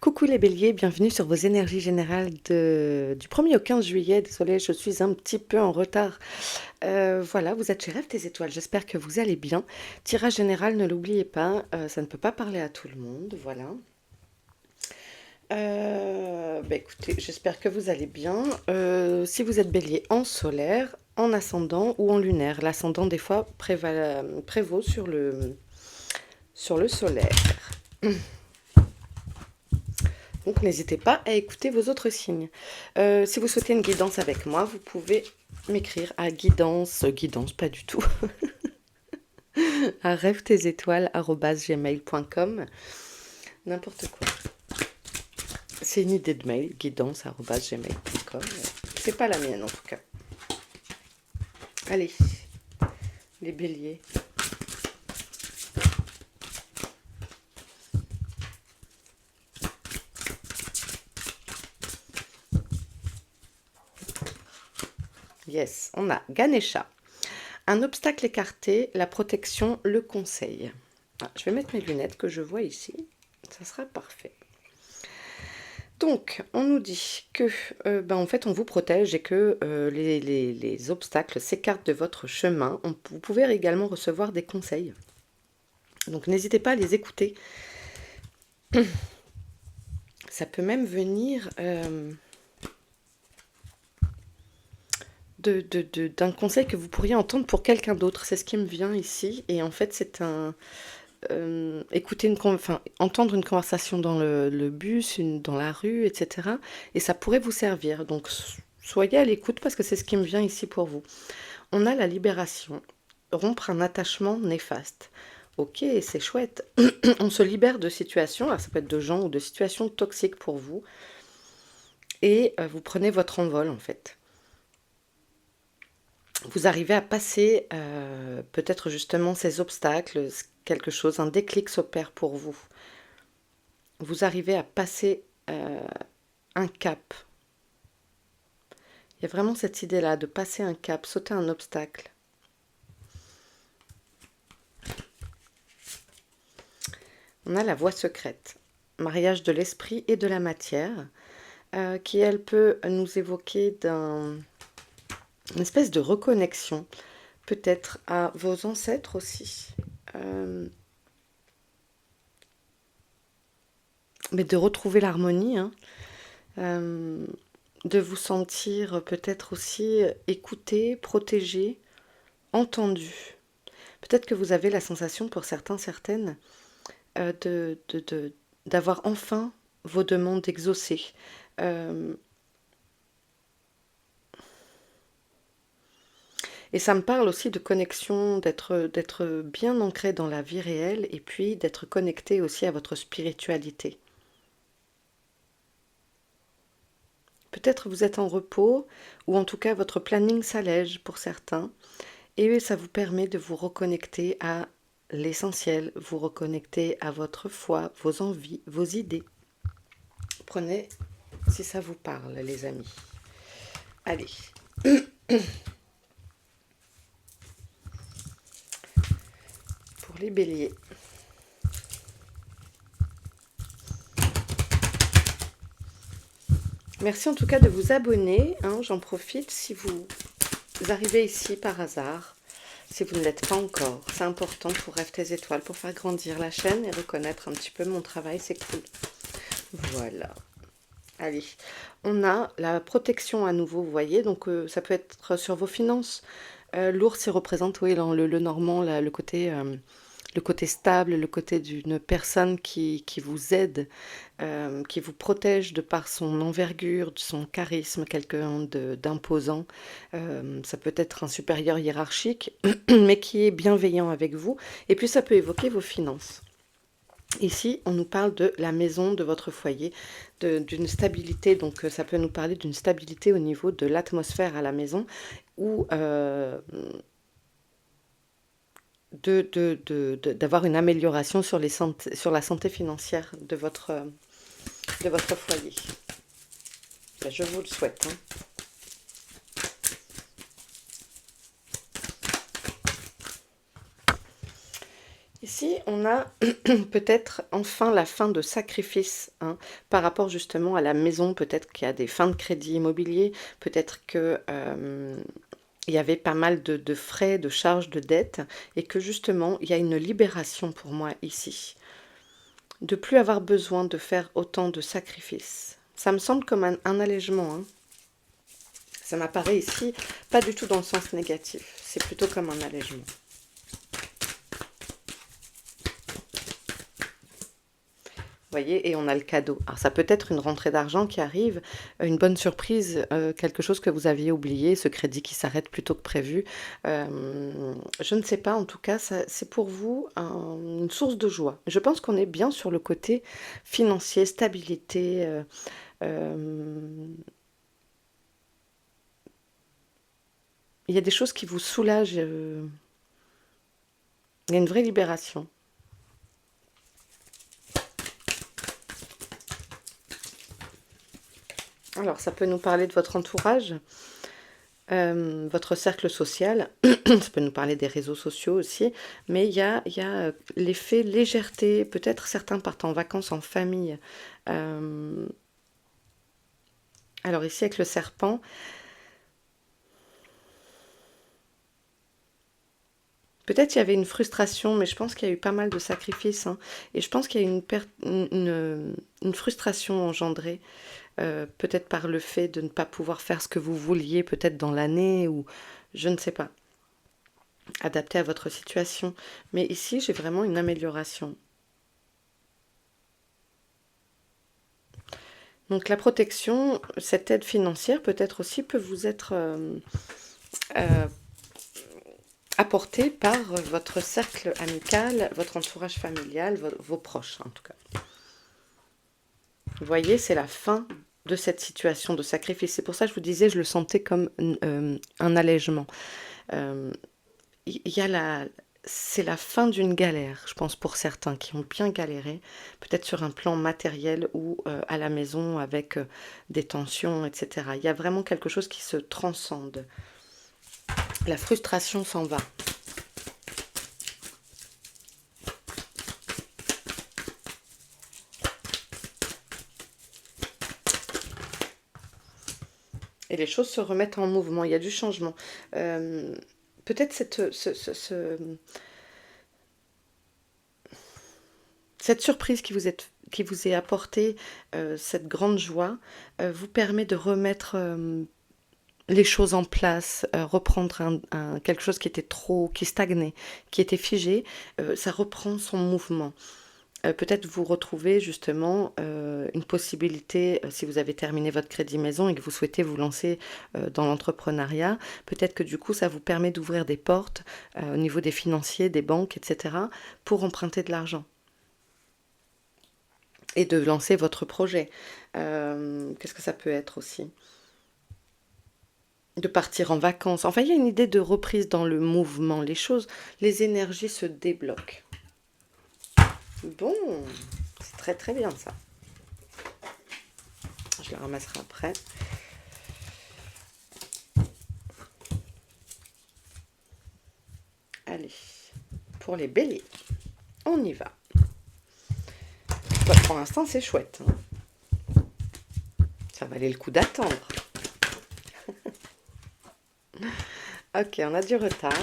Coucou les béliers, bienvenue sur vos énergies générales du 1er au 15 juillet. Désolée, je suis un petit peu en retard. Voilà, vous êtes chez Rêve tes étoiles, j'espère que vous allez bien. Tirage général, ne l'oubliez pas, ça ne peut pas parler à tout le monde, voilà. Écoutez, j'espère que vous allez bien. Si vous êtes bélier en solaire, en ascendant ou en lunaire, l'ascendant des fois prévaut sur le solaire. Donc n'hésitez pas à écouter vos autres signes. Si vous souhaitez une guidance avec moi, vous pouvez m'écrire à guidance pas du tout, à rêve-tes-étoiles@gmail.com, n'importe quoi. C'est une idée de mail, guidance@gmail.com. C'est pas la mienne en tout cas. Allez, les béliers. Yes, on a Ganesha. Un obstacle écarté, la protection, le conseil. Ah, je vais mettre mes lunettes que je vois ici. Ça sera parfait. Donc, on nous dit que, en fait, on vous protège et que les obstacles s'écartent de votre chemin. Vous pouvez également recevoir des conseils. Donc, n'hésitez pas à les écouter. Ça peut même venir d'un conseil que vous pourriez entendre pour quelqu'un d'autre. C'est ce qui me vient ici. Et en fait, c'est un... entendre une conversation dans le bus, dans la rue, etc. Et ça pourrait vous servir. Donc, soyez à l'écoute parce que c'est ce qui me vient ici pour vous. On a la libération. Rompre un attachement néfaste. Ok, c'est chouette. On se libère de situations, alors ça peut être de gens ou de situations toxiques pour vous. Et vous prenez votre envol en fait. Vous arrivez à passer peut-être justement ces obstacles, quelque chose, un déclic s'opère pour vous. Vous arrivez à passer un cap. Il y a vraiment cette idée-là de passer un cap, sauter un obstacle. On a la voie secrète, mariage de l'esprit et de la matière, qui elle peut nous évoquer une espèce de reconnexion, peut-être à vos ancêtres aussi. Mais de retrouver l'harmonie, hein, de vous sentir peut-être aussi écouté, protégé, entendu. Peut-être que vous avez la sensation pour certains, certaines, d'avoir enfin vos demandes exaucées. Et ça me parle aussi de connexion, d'être bien ancré dans la vie réelle et puis d'être connecté aussi à votre spiritualité. Peut-être vous êtes en repos ou en tout cas votre planning s'allège pour certains et ça vous permet de vous reconnecter à l'essentiel, vous reconnecter à votre foi, vos envies, vos idées. Prenez si ça vous parle les amis. Allez. Pour les béliers. Merci en tout cas de vous abonner, hein, j'en profite si vous arrivez ici par hasard, si vous ne l'êtes pas encore. C'est important pour Rêve tes étoiles, pour faire grandir la chaîne et reconnaître un petit peu mon travail, c'est cool. Voilà. Allez, on a la protection à nouveau, vous voyez, donc ça peut être sur vos finances. L'ours, il représente, oui, le normand, là, le côté stable, le côté d'une personne qui vous aide, qui vous protège de par son envergure, de son charisme, quelqu'un d'imposant. Ça peut être un supérieur hiérarchique, mais qui est bienveillant avec vous. Et puis ça peut évoquer vos finances. Ici, on nous parle de la maison, de votre foyer, d'une stabilité. Donc, ça peut nous parler d'une stabilité au niveau de l'atmosphère à la maison ou d'avoir une amélioration sur la santé financière de votre foyer. Ben, je vous le souhaite. Hein. Ici, on a peut-être enfin la fin de sacrifice, hein, par rapport justement à la maison. Peut-être qu'il y a des fins de crédit immobilier, peut-être que il y avait pas mal de frais, de charges, de dettes, et que justement, il y a une libération pour moi ici, de plus avoir besoin de faire autant de sacrifices. Ça me semble comme un allègement, hein. Ça m'apparaît ici, pas du tout dans le sens négatif, c'est plutôt comme un allègement. Vous voyez, et on a le cadeau. Alors ça peut être une rentrée d'argent qui arrive, une bonne surprise, quelque chose que vous aviez oublié, ce crédit qui s'arrête plus tôt que prévu. Je ne sais pas, en tout cas, c'est pour vous une source de joie. Je pense qu'on est bien sur le côté financier, stabilité. Il y a des choses qui vous soulagent. Il y a une vraie libération. Alors, ça peut nous parler de votre entourage, votre cercle social. Ça peut nous parler des réseaux sociaux aussi. Mais il y a l'effet légèreté. Peut-être certains partent en vacances en famille. Euh, alors ici, avec le serpent, peut-être il y avait une frustration, mais je pense qu'il y a eu pas mal de sacrifices, hein. Et je pense qu'il y a une frustration engendrée, peut-être par le fait de ne pas pouvoir faire ce que vous vouliez, peut-être dans l'année, ou je ne sais pas, adapté à votre situation. Mais ici, j'ai vraiment une amélioration. Donc la protection, cette aide financière peut-être aussi peut vous être euh, apportée par votre cercle amical, votre entourage familial, vos proches en tout cas. Vous voyez, c'est la fin de cette situation de sacrifice. C'est pour ça que je vous disais, je le sentais comme un allègement. Euh, il y a c'est la fin d'une galère, je pense, pour certains qui ont bien galéré, peut-être sur un plan matériel ou à la maison avec des tensions, etc. Il y a vraiment quelque chose qui se transcende. La frustration s'en va. Et les choses se remettent en mouvement, il y a du changement. Euh, Peut-être cette surprise qui vous est apportée, cette grande joie, vous permet de remettre les choses en place, reprendre quelque chose qui était qui stagnait, qui était figé, ça reprend son mouvement. Peut-être vous retrouvez justement une possibilité, si vous avez terminé votre crédit maison et que vous souhaitez vous lancer dans l'entrepreneuriat, peut-être que du coup ça vous permet d'ouvrir des portes au niveau des financiers, des banques, etc., pour emprunter de l'argent et de lancer votre projet. Qu'est-ce que ça peut être aussi? De partir en vacances. Enfin, il y a une idée de reprise dans le mouvement. Les choses, les énergies se débloquent. Bon, c'est très très bien ça. Je la ramasserai après. Allez, pour les béliers, on y va. Bah, pour l'instant, c'est chouette, hein. Ça valait le coup d'attendre. Ok, on a du retard.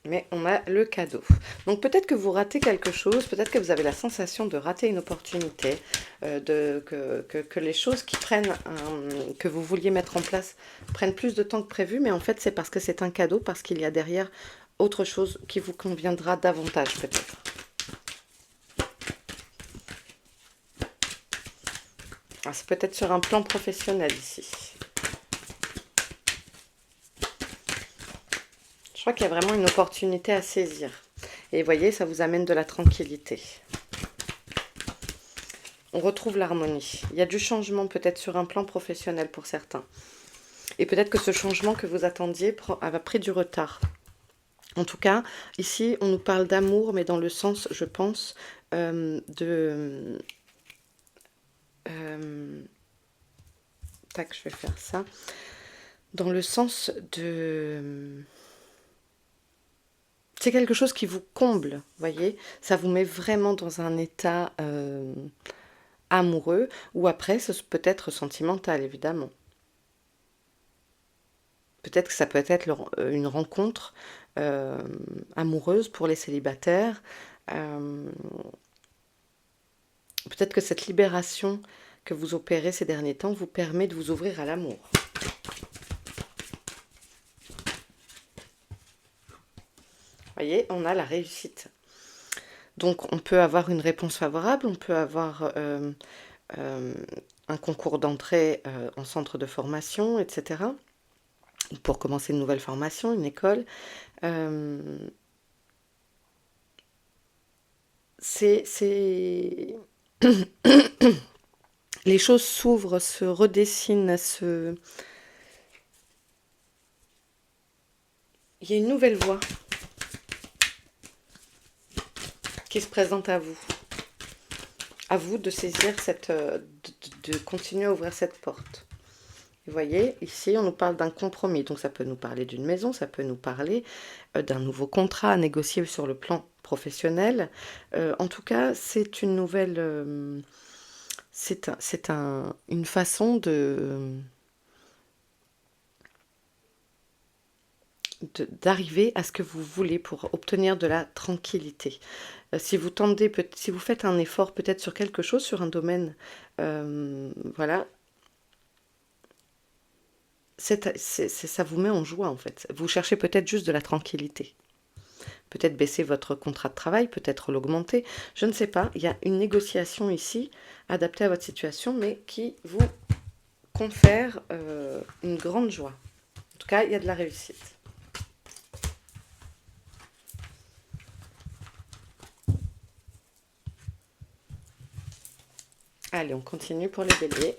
Mais on a le cadeau. Donc peut-être que vous ratez quelque chose, peut-être que vous avez la sensation de rater une opportunité, que les choses que vous vouliez mettre en place prennent plus de temps que prévu, mais en fait c'est parce que c'est un cadeau, parce qu'il y a derrière autre chose qui vous conviendra davantage peut-être. Ah, c'est peut-être sur un plan professionnel ici. Je crois qu'il y a vraiment une opportunité à saisir. Et vous voyez, ça vous amène de la tranquillité. On retrouve l'harmonie. Il y a du changement peut-être sur un plan professionnel pour certains. Et peut-être que ce changement que vous attendiez a pris du retard. En tout cas, ici, on nous parle d'amour, mais dans le sens, je pense, tac, je vais faire ça. Dans le sens de... C'est quelque chose qui vous comble, voyez. Ça vous met vraiment dans un état amoureux, ou après, ça peut être sentimental, évidemment. Peut-être que ça peut être une rencontre amoureuse pour les célibataires. Euh, Peut-être que cette libération que vous opérez ces derniers temps vous permet de vous ouvrir à l'amour. Voyez, on a la réussite. Donc, on peut avoir une réponse favorable, on peut avoir un concours d'entrée en centre de formation, etc. Pour commencer une nouvelle formation, une école. C'est les choses s'ouvrent, se redessinent, il y a une nouvelle voie qui se présente à vous. À vous de saisir cette, de continuer à ouvrir cette porte. Vous voyez, ici, on nous parle d'un compromis. Donc, ça peut nous parler d'une maison, ça peut nous parler d'un nouveau contrat à négocier sur le plan professionnel. En tout cas, c'est une nouvelle... une façon d'arriver à ce que vous voulez pour obtenir de la tranquillité. Si vous tendez, si vous faites un effort peut-être sur quelque chose, sur un domaine, voilà, ça vous met en joie en fait. Vous cherchez peut-être juste de la tranquillité. Peut-être baisser votre contrat de travail, peut-être l'augmenter, je ne sais pas. Il y a une négociation ici, adaptée à votre situation, mais qui vous confère une grande joie. En tout cas, il y a de la réussite. Allez, on continue pour les béliers.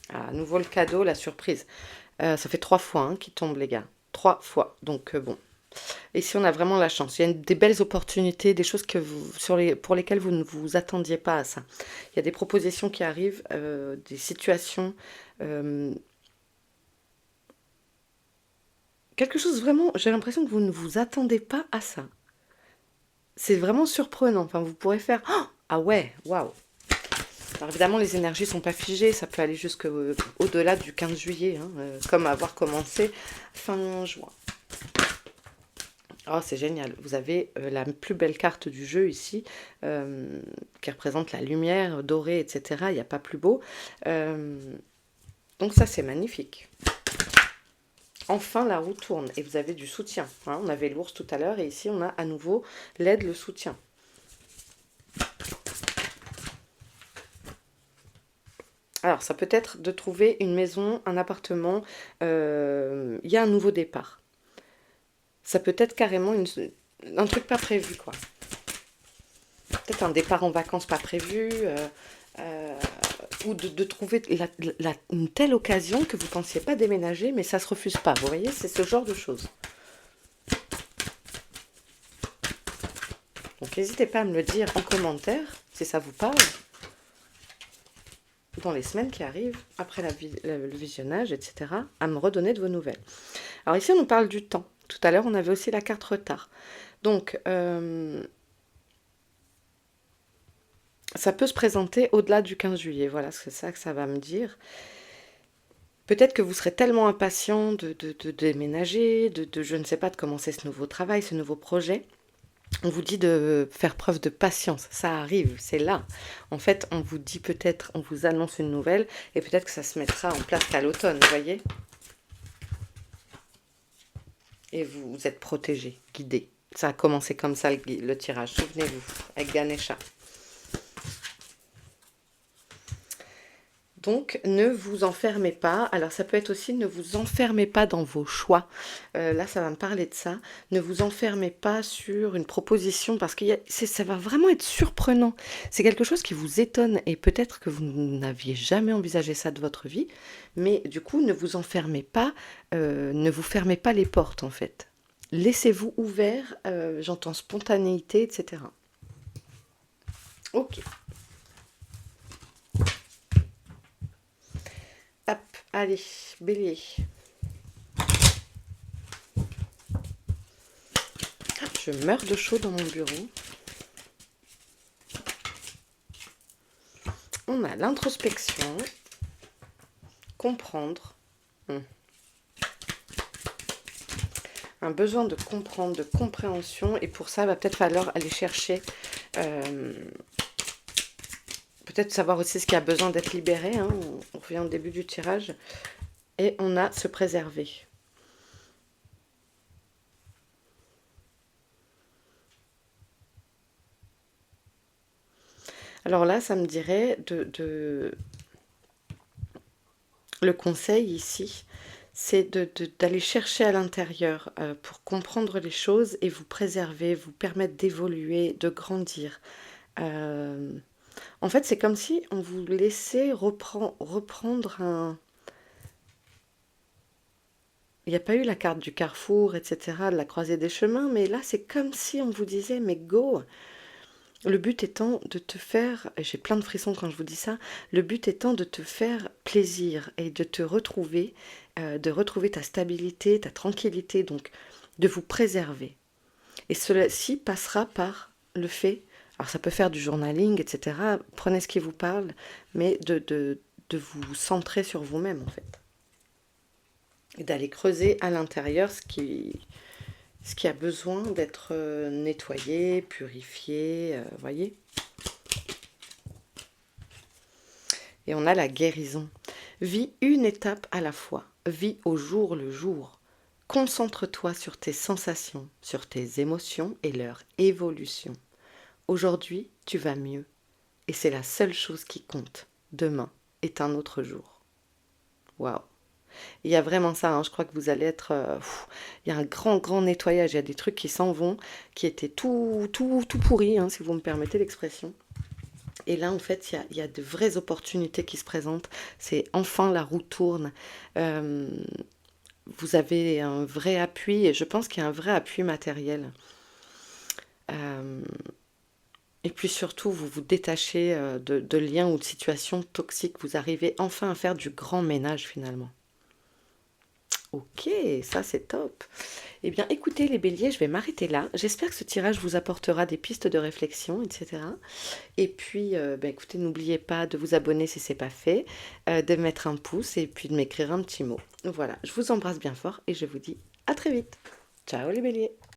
Ah, à nouveau le cadeau, la surprise. Ça fait 3 fois hein, qui tombe, les gars. 3 fois. Donc, bon. Ici, on a vraiment la chance. Il y a des belles opportunités, des choses que pour lesquelles vous ne vous attendiez pas à ça. Il y a des propositions qui arrivent, des situations. Quelque chose vraiment, j'ai l'impression que vous ne vous attendez pas à ça. C'est vraiment surprenant. Enfin, vous pourrez faire « Ah ouais, waouh !» Alors évidemment, les énergies ne sont pas figées. Ça peut aller jusqu'au-delà du 15 juillet, hein, comme avoir commencé fin juin. Oh, c'est génial. Vous avez la plus belle carte du jeu ici, qui représente la lumière dorée, etc. Il n'y a pas plus beau. Donc ça, c'est magnifique. Enfin, la roue tourne et vous avez du soutien. Hein. On avait l'ours tout à l'heure et ici, on a à nouveau l'aide, le soutien. Alors, ça peut être de trouver une maison, un appartement. Il y a un nouveau départ. Ça peut être carrément un truc pas prévu, quoi. Peut-être un départ en vacances pas prévu, ou de trouver une telle occasion que vous ne pensiez pas déménager, mais ça ne se refuse pas. Vous voyez, c'est ce genre de choses. Donc, n'hésitez pas à me le dire en commentaire, si ça vous parle, dans les semaines qui arrivent, après le visionnage, etc., à me redonner de vos nouvelles. Alors ici, on nous parle du temps. Tout à l'heure, on avait aussi la carte retard. Donc, ça peut se présenter au-delà du 15 juillet. Voilà, c'est ça que ça va me dire. Peut-être que vous serez tellement impatient de déménager, je ne sais pas, de commencer ce nouveau travail, ce nouveau projet. On vous dit de faire preuve de patience. Ça arrive, c'est là. En fait, on vous dit peut-être, on vous annonce une nouvelle et peut-être que ça se mettra en place qu'à l'automne, vous voyez ? Et vous êtes protégé, guidé. Ça a commencé comme ça le tirage, souvenez-vous, avec Ganesha. Donc, ne vous enfermez pas. Alors, ça peut être aussi ne vous enfermez pas dans vos choix. Là, ça va me parler de ça. Ne vous enfermez pas sur une proposition parce que ça va vraiment être surprenant. C'est quelque chose qui vous étonne et peut-être que vous n'aviez jamais envisagé ça de votre vie. Mais du coup, ne vous enfermez pas, ne vous fermez pas les portes en fait. Laissez-vous ouvert, j'entends spontanéité, etc. Ok. Hop, allez, bélier. Je meurs de chaud dans mon bureau. On a l'introspection, comprendre, un besoin de comprendre, de compréhension, et pour ça, il va peut-être falloir aller chercher, peut-être savoir aussi ce qui a besoin d'être libéré, hein. On revient au début du tirage, et on a se préserver. Alors là, ça me dirait le conseil ici, c'est d'aller chercher à l'intérieur pour comprendre les choses et vous préserver, vous permettre d'évoluer, de grandir. En fait, c'est comme si on vous laissait reprendre un... Il n'y a pas eu la carte du carrefour, etc., de la croisée des chemins, mais là, c'est comme si on vous disait, mais go! Le but étant de te faire, et j'ai plein de frissons quand je vous dis ça, le but étant de te faire plaisir et de te retrouver, de retrouver ta stabilité, ta tranquillité, donc de vous préserver. Et cela-ci passera par le fait, alors ça peut faire du journaling, etc., prenez ce qui vous parle, mais de vous centrer sur vous-même en fait. Et d'aller creuser à l'intérieur ce qui a besoin d'être nettoyé, purifié, voyez. Et on a la guérison. Vis une étape à la fois. Vis au jour le jour. Concentre-toi sur tes sensations, sur tes émotions et leur évolution. Aujourd'hui, tu vas mieux. Et c'est la seule chose qui compte. Demain est un autre jour. Waouh! Il y a vraiment ça, hein. Je crois que vous allez être... il y a un grand nettoyage. Il y a des trucs qui s'en vont, qui étaient tout pourris, hein, si vous me permettez l'expression. Et là, en fait, il y a de vraies opportunités qui se présentent. C'est enfin la roue tourne. Vous avez un vrai appui, et je pense qu'il y a un vrai appui matériel. Et puis surtout, vous vous détachez de liens ou de situations toxiques. Vous arrivez enfin à faire du grand ménage finalement. Ok, ça c'est top. Eh bien, écoutez les béliers, je vais m'arrêter là. J'espère que ce tirage vous apportera des pistes de réflexion, etc. Et puis, écoutez, n'oubliez pas de vous abonner si ce n'est pas fait, de mettre un pouce et puis de m'écrire un petit mot. Voilà, je vous embrasse bien fort et je vous dis à très vite. Ciao les béliers.